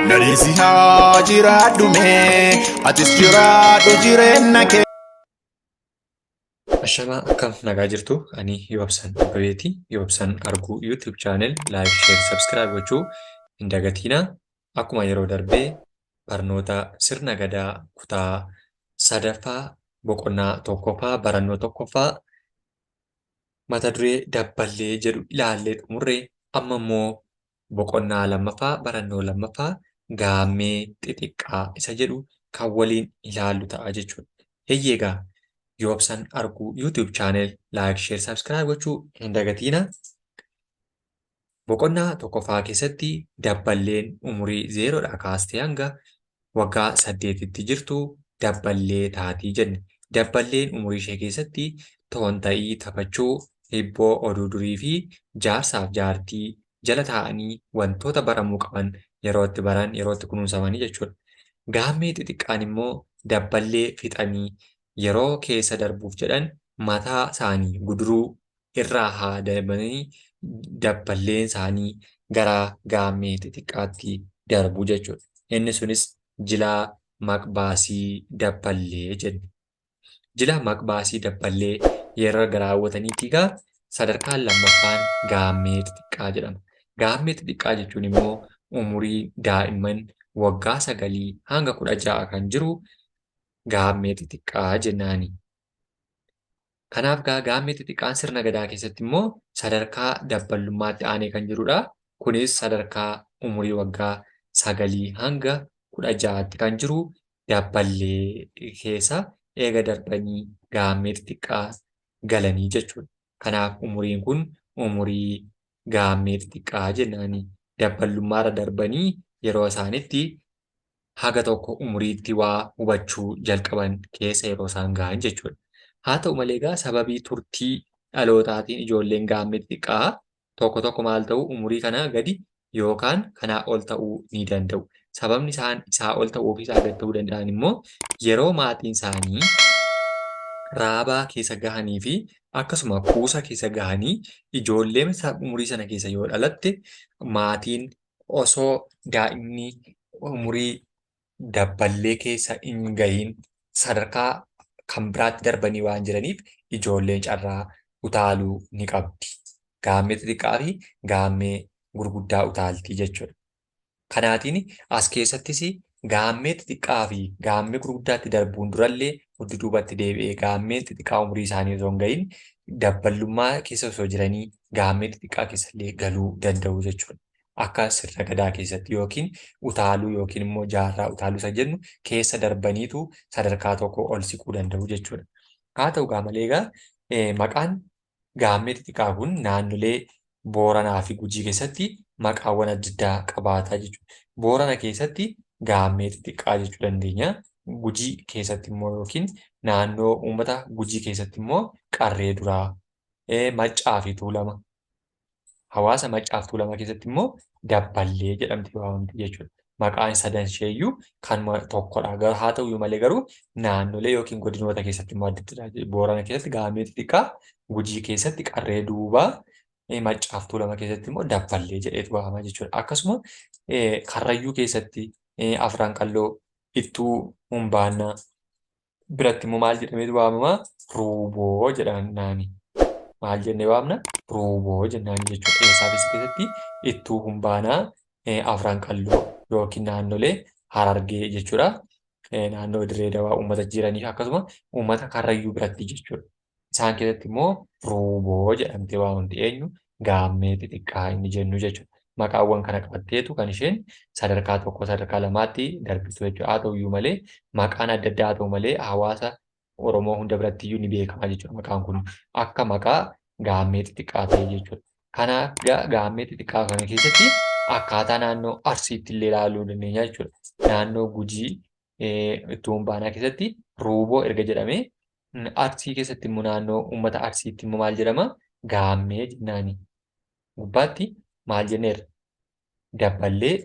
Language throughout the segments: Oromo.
Nalisi haa jiraadhu mee atis jiraadhu jireenya kee. Ashamaa akkam nagaa jirtu ani Yoobsan Abbabeeti. Yoobsan Arguu YouTube channel like, share, subscribe gochuu hin dagatinaa. Akkuma yeroo darbee barnoota sirna gadaa kutaa sadaffaa boqonnaa tokkoffaa barannoo tokkoffaa mata duree dabballee jedhu ilaallee xumurree amma immoo boqonnaa lammaffaa barannoo lammaffaa gaammee xixiqqaa isa jedhu kan waliin ilaallu ta'a jechuudha. Eeyyeegaa Yoobsan Arguu YouTube channel like, share, subscribe gochuu hin dagatinaa. Boqonnaa tokkoffaa keessatti dabballeen umurii 0dhaa kaastee hanga waggaa 8tti jirtu dabballee taatii jenne. Dabballeen umurii ishee keessatti toon ta'ii taphachuu, hibboo oduu durii fi jaarsaaf jaartii jala taa'anii wantoota baramuu qaban yeroo itti baran, yeroo itti kunuunsamanii jechuudha. Gaammee xixiqqaan immoo dabballee fixanii yeroo keessa darbuuf jedhan mataa isaanii guduruu irraa haadamanii dabballeen isaanii gara gaammee xixiqqaatti darbu jechuudha. Inni sunis jilaa maqbaasii dabballee jenna. Jilaa maqbaasii dabballee yeroo gara raawwataniitii egaa sadarkaan lammaffaan gaammee xixiqqaa jedhama. Gaammee xixiqqaa jechuun immoo umurii daa'imman waggaa 9 hanga 16 kan jiru gaammee xixiqqaa jennaani. Kanaaf gaammee xixiqqaan sirna gadaa keessatti immoo sadarkaa dabballummaatti aanee kan jirudha. Kunis sadarkaa umurii waggaa 9 hanga 16tti kan jiru dabballee keessa eega darbanii gaammee xixiqqaa galanii jechuudha. Kanaaf umuriin kun umurii gaammee xixiqqaa jennaani. Dabballummaarra darbanii yeroo isaanitti haga tokko umuriitti waa hubachuu jalqaban keessa yeroo isaan gahan jechuudha. Haa ta'u malee egaa sababii turtii dhalootaatiin ijoolleen gaammee xixiqqaa tokko tokko maal ta'u umurii kanaa gadi yookaan kanaa ol ta'uu ni danda'u. Sababni isaan isaa ol ta'uu fi isaa gad ta'uu danda'an immoo yeroo maatiin isaanii raabaa keessa gahanii fi akkasuma kuusa keessa gahanii ijoolleen umurii sana keessa yoo dhalatte maatiin osoo daa'imni umurii dabballee keessa hin gahiin sadarkaa kan biraatti darbanii waan jiraniif ijoolleen carraa utaaluu ni qabdi. Gaammee xixiqqaa fi gaammee gurguddaa utaaltii jechuudha. Kanaatiin as keessattis gaammee xixiqqaa fi gaammee gurguddaatti darbuun durallee duubatti deebi'ee gaammee xixiqqaa umurii isaanii osoo hin gahiin dabballummaa keessa osoo jiranii gaammee xixiqqaa keessallee galuu danda'u jechuudha. Akka sirna gadaa keessatti yookiin utaaluu yookiin immoo jaarraa utaaluu isa jennu keessa darbaniitu sadarkaa tokko ol siquu danda'u jechuudha. Haa ta'u malee egaa maqaan gaammee xixiqqaa kun naannolee Booranaa fi Gujii keessatti maqaawwan adda addaa qabaataa jechuudha. Boorana keessatti gaammee xixiqqaa jechuu dandeenya. Gujii keessatti immoo yookiin naannoo uummata Gujii keessatti immoo qarree duraa, maccaa fi tuulama. Hawaasa maccaa fi tuulama keessatti immoo dabballee jedhamti waamamti jechuudha. Maqaan sadan isheeyyuu kanuma tokkodha. Haa ta'u malee garuu naannolee yookiin godinoota keessatti immoo adda adda. Boorana keessatti gaammee xixiqqaa, Gujii keessatti qarree duubaa, maccaa fi tuulama keessatti immoo dabballee jedheetu waamama jechuudha. Akkasuma Karrayyuu keessatti Afran Qalloo, Ittuu Humbaannaa biratti immoo maal jedhameetu waamama? Ruuboo jedhanaani. Maal jennee waamna? Ruuboo jennaan jechuudha. Eessaafis keessatti Ittuu Humbaanaa, Afran Qalloo yookiin naannolee Harargee jechuudha. Naannoo Dirree Dawaa uummata jiranii fi akkasuma uummata Karrayyuu biratti jechuudha. Isaan keessatti immoo Ruuboo jedhamtee waamamti. Eenyu? Gaammee xixiqqaa inni jennu jechuudha. Maqaawwan kana qabatteetu kan isheen sadarkaa tokko sadarkaa lamaatti darbitu jechuudha. Haa ta'uyyuu malee maqaan adda addaa haa ta'u malee hawaasa Oromoo hunda birattiyyuu ni beekama jechuudha. Maqaan kun akka maqaa gaammee xixiqqaa ta'e jechuudha. Kanaaf gaammee xixiqqaa kana keessatti akkaataa naannoo Arsiitti illee ilaaluu dandeenya jechuudha. Naannoo Gujii Ittuu Humbaanaa keessatti Ruuboo erga jedhamee Arsii keessatti immoo naannoo uummata Arsiitti immoo maal jedhama? Gaammee jennaani. Gubbaatti maal jenneerra? Dabballee,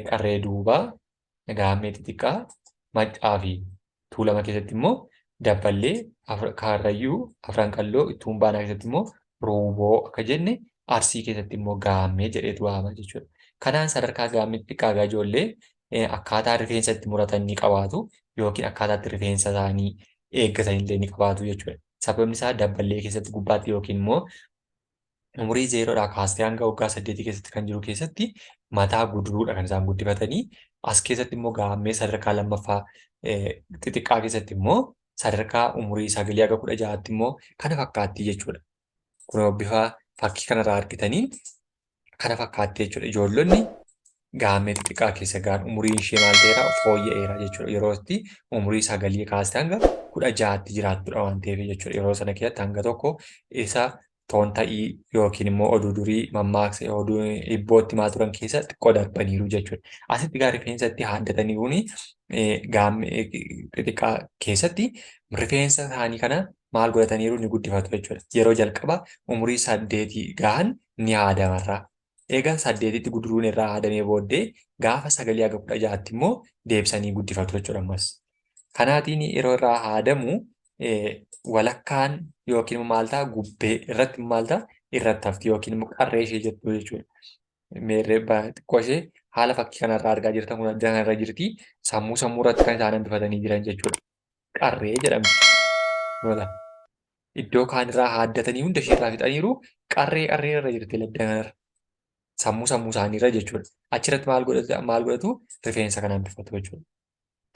qarree duubaa, gaammee xixiqqaa, maccaa fi tuulama keessatti immoo dabballee, Karrayyuu, Afran Qalloo, Ittuu Humbaanaa keessatti immoo Ruuboo akka jenne Arsii keessatti immoo gaammee jedheetu waamama jechuudha. Kanaan sadarkaa gaammee xiqqaa ijoollee akkaataa rifeensa itti muratan ni qabaatu yookiin akkaataa itti rifeensa isaanii eeggatan illee ni qabaatu jechuudha. Sababni isaa dabballee keessatti gubbaatti yookiin immoo umurii 0dhaa kaastee hanga waggaa 8 keessatti kan jiru keessatti mataa guduruudha kan isaan guddifatanii as keessatti immoo gaammee sadarkaa lammaffaa xixiqqaa keessatti immoo sadarkaa umurii 9 haga 16tti immoo kana fakkaatti jechuudha. Kun bifa fakkii kanarraa argitaniin kana fakkaatti jechuudha. Ijoollonni gaammee xixiqqaa keessa ga'an umuriin ishee maal ta'eera fooyya'eera jechuudha. Yeroo itti umurii 9 kaastee hanga 16tti jiraattudha waan ta'eef jechuudha. Yeroo sana keessatti hanga tokko isa toon ta'ii yookiin immoo oduu durii mammaaksa oduu ibbootti maa turan keessa xiqqoo darbaniiru jechuudha. Asitti gaa rifeensatti haaddatanii kuni gaammee xixiqqaa keessatti rifeensa isaanii kana maal godhataniiru ni guddifatu jechuudha. Yeroo jalqaba umurii 8 gahan ni haadamarraa. Egaa 8tti guduruun irraa haadamee booddee gaafa 9 haga 16tti immoo deebisanii guddifatu jechuudha ammas. Kanaatiin yeroo irraa haadamu walakkaan yookiin maal ta'a gubbee irratti maal ta'a irratti hafti yookiin immoo qarree ishee jettu jechuudha. Meerree xiqqoo ishee haala fakkii kanarraa argaa jirtan kun adda kanarra jirti. Sammuu irratti kan isaan hambifatanii jiran jechuudha. Qarree jedhamti. Iddoo kaanirraa haaddatanii hunda isheerraa fixaniiru qarree irra jirti ladda kanarra. Sammuu isaaniirra jechuudha. Achirratti maal godhatu rifeensa kana hambifatu jechuudha.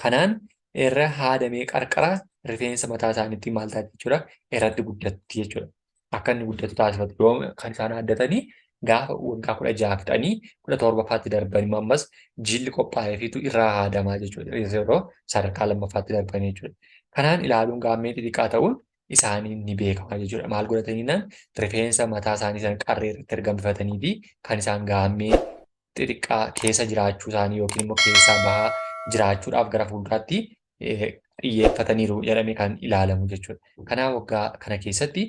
Kanaan irra haadamee qarqara rifeensa mataa isaaniitti maal taati jechuudha irratti guddatti jechuudha. Akka inni guddatu taasifatu yoo kan isaan haaddatanii gaafa waggaa 16 fixanii 17ffaatti darbanii ammas jilli qophaa'eefitu irraa haadamaa jechuudha. Yeroo sadarkaa lammaffaatti darbanii jechuudha. Kanaan ilaaluun gaammee xixiqqaa ta'uun isaanii ni beekama jechuudha. Maal godhataniinaan rifeensa mataa isaanii sana qarree irratti erga hambifatanii fi kan isaan gaammee xixiqqaa keessa jiraachuu isaanii yookiin immoo keessaa bahaa jiraachuudhaaf gara fuulduraatti xiyyeeffataniiru jedhamee kan ilaalamu jechuudha. Kanaaf waggaa kana keessatti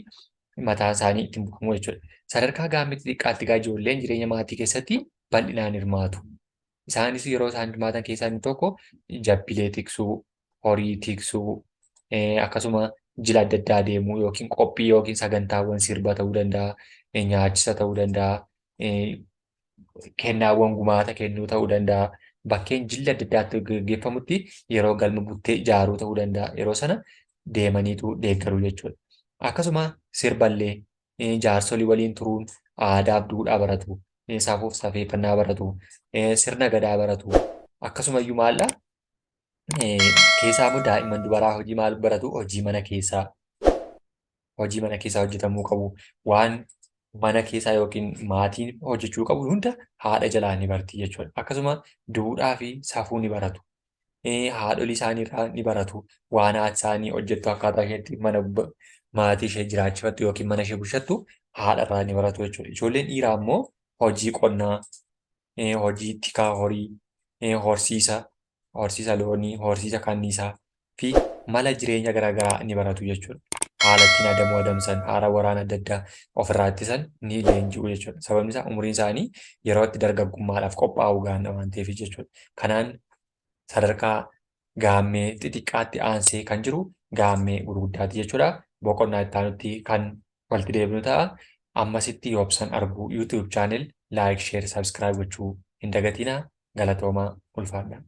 mataan isaanii ittiin buufamu jechuudha. Sadarkaa gaammee xixiqqaatti gaa ijoolleen jireenya maatii keessatti bal'inaan hirmaatu. Isaanis yeroo isaan hirmaatan keessaa inni tokko jabbilee tiksuu, horii tiksuu, akkasuma jila adda addaa deemuu yookiin qophii yookiin sagantaawwan sirba ta'uu danda'a, nyaachisa ta'uu danda'a, kennaawwan gumaata kennuu ta'uu danda'a. Bakkeen jilli adda addaatti gaggeeffamutti yeroo galma buttee ijaaruu ta'uu danda'a. Yeroo sana deemaniitu deeggaruu jechuudha. Akkasuma sirballee jaarsolii waliin turuun aadaa fi duudhaa baratu, safuuf safeeffannaa baratu, sirna gadaa baratu. Akkasumayyuu maallaa keessaa immoo daa'imman dubaraa hojii maal baratu? Hojii mana keessaa. Hojii mana keessaa hojjetamuu qabu. Waan mana keessaa yookiin maatiin hojjechuu qabu hunda haadha jalaa ni barti jechuudha. Akkasuma duudhaa fi safuu ni baratu. Haadholii isaaniirraa ni baratu. Waan haati isaanii hojjettu akkaataa isheetti mana maatii ishee jiraachifattu yookiin mana ishee bulchattu haadharraa ni baratu jechuudha. Ijoolleen dhiiraa immoo hojii qonnaa, hojii tikaa horii, horsiisa loonii, horsiisa kanniisaa fi mala jireenya garaagaraa ni baratu jechuudha. Haala ittiin adamoo adamsan, haala waraana adda addaa ofirraa ittisan ni leenji'u jechuudha. Sababni isaa umuriin isaanii yeroo itti dargaggummaadhaaf qophaa'uu gaana waan ta'eef jechuudha. Kanaan sadarkaa gaammee xixiqqaatti aansee kan jiru gaammee gurguddaati jechuudha. Boqonnaa itti aanutti kan walitti deebinu ta'a. Ammasitti yoobsan argu YouTube channel like, share, subscribe gochuu hin dagatinaa. Galatoomaa ulfaadha.